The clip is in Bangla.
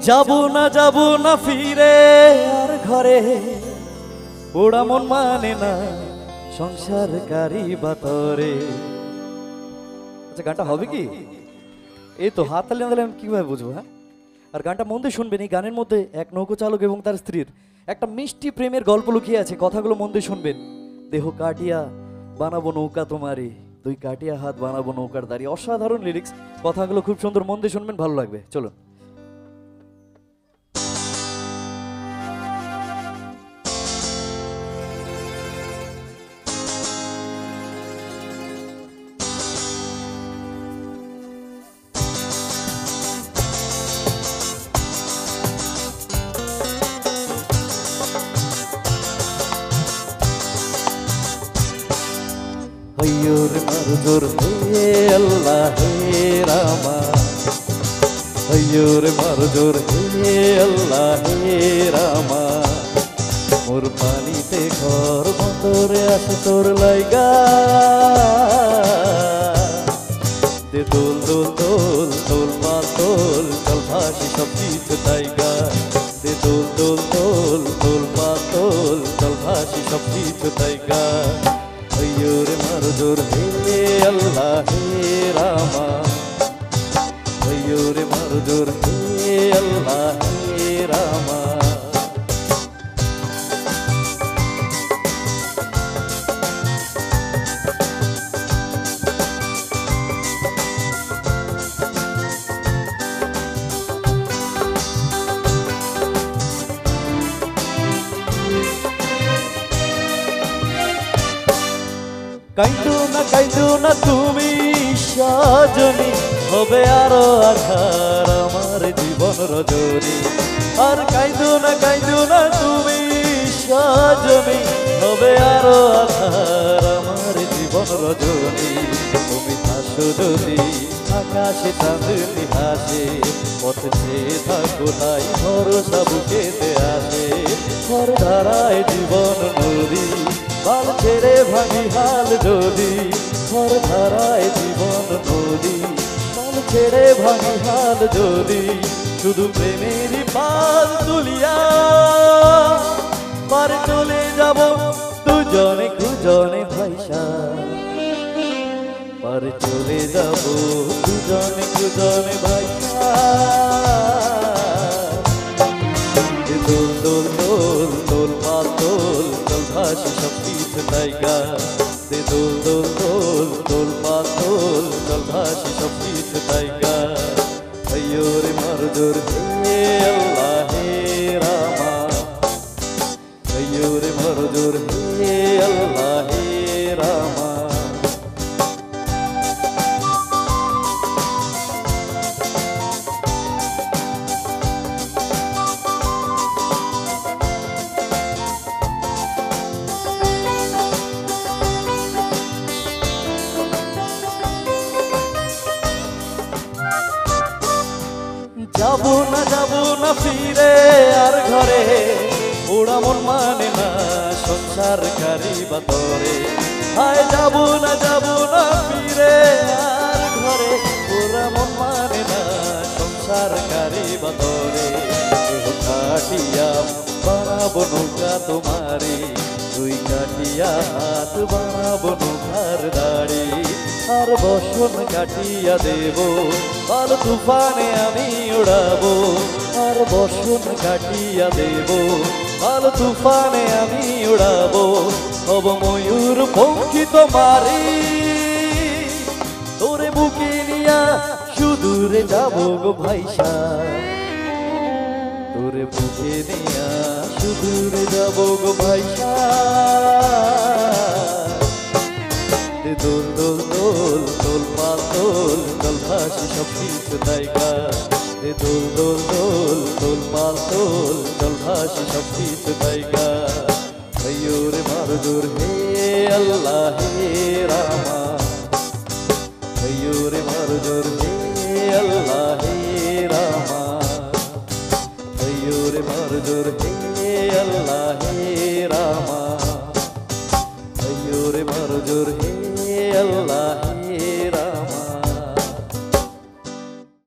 যাব না ফিরে আর ঘরে, ওরা মন মানে না সংসারকারী বাতরে। আচ্ছা গানটা হবে কি? এই তো হাত তালি না দিলে আমি কিভাবে বুঝবো? হ্যাঁ, আর গানটা মন দিয়ে শুনবেন। এই গানের মধ্যে এক নৌকো চালক এবং তার স্ত্রীর একটা মিষ্টি প্রেমের গল্প লুকিয়ে আছে। কথাগুলো মন দিয়ে শুনবেন। দেহ কাটিয়া বানাবো নৌকা তোমারি, দুই কাটিয়া হাত বানাবো নৌকার দাড়ি। অসাধারণ লিরিক্স, কথাগুলো খুব সুন্দর, মন দিয়ে শুনবেন, ভালো লাগবে। চলুন। হইয়োর মারুজোর হে আল্লাহ হে রামা, হইয়োর মারুজোর হে আল্লাহ হে রামা। মোর পানিতে ঘর বন্দরে আসে তোর লাইগা, দে দোল দোল দোল দোল পাতল চল ভাসি সব কিছু তাইগা, দে দোল দোল দোল দোল পাতল চল ভাসি সব কিছু তাইগা। হইয়োর মারুজোর হে আল্লাহ হে রামা, হইয়োর মারুজোর হে আল্লাহ হে রামা। কাইন্দো না তুমি সজনী, হবে আরো আধার আমার জীবন রজনী। আর কাইন্দো না তুমি সজনী, হবে আরো আধার আমার জীবন রজনী। তুমি হাসো যদি আকাশে চাঁদনি হাসে, পথে চেয়ে থাকো তাই ভরসা বুকেতে আসে। ঘর ধারায় জীবন নদী, বাল ছেড়ে ভাঙি হাল যদি। ঘর ধারায় জীবন নদী, বাল ছেড়ে ভাঙি হাল যদি। শুধু প্রেমেরই পাল তুলিয়া পার চলে যাব দুজনে দুজনে ভাইসা, পার চলে যাব দুজনে দুজনে ভাইসা। দোল দোল দোল দোল পাতল চল ভাসি সব কিছু তাইগা, দে দোল দোল দোল দোল পাতল চল ভাসি সব কিছু তাইগা। হইয়োর মারুজোর হে আল্লাহ হে রামা, হইয়োর মারুজোর হে আল্লাহ হে রামা। যাব না ফিরে আর ঘরে, ওরা মন মানে না সংসারকারী বাতরে। হায় যাব না ফিরে আর ঘরে, ওরা মন মানে না সংসারকারী বাতরে। কাটিয়া বানাবো নৌকা তোমারি, দুই কাটিয়া হাত বানাবো নৌকার দাড়ি। আর বসন কাটিয়া দেব পাল তুফানে আমি উড়াবো, আর বসন কাটিয়া দেব পাল তুফানে আমি উড়াবো। হব ময়ূর পঙ্খী তোমারি, তোরে বুকে নিয়া সুদূরে যাবো গো ভাইসা, তোরে বুকে নিয়া সুদূরে যাবো গো ভাইসা। দোল দোল দোল দোল পাতল চল ভাসি সব কিছু তাইগা, দে দোল দোল দোল দোল পাতল চল ভাসি সব কিছু তাইগা। হইয়োর মারুজোর হে আল্লাহ হে রামা, হইয়োর মারুজোর হে আল্লাহ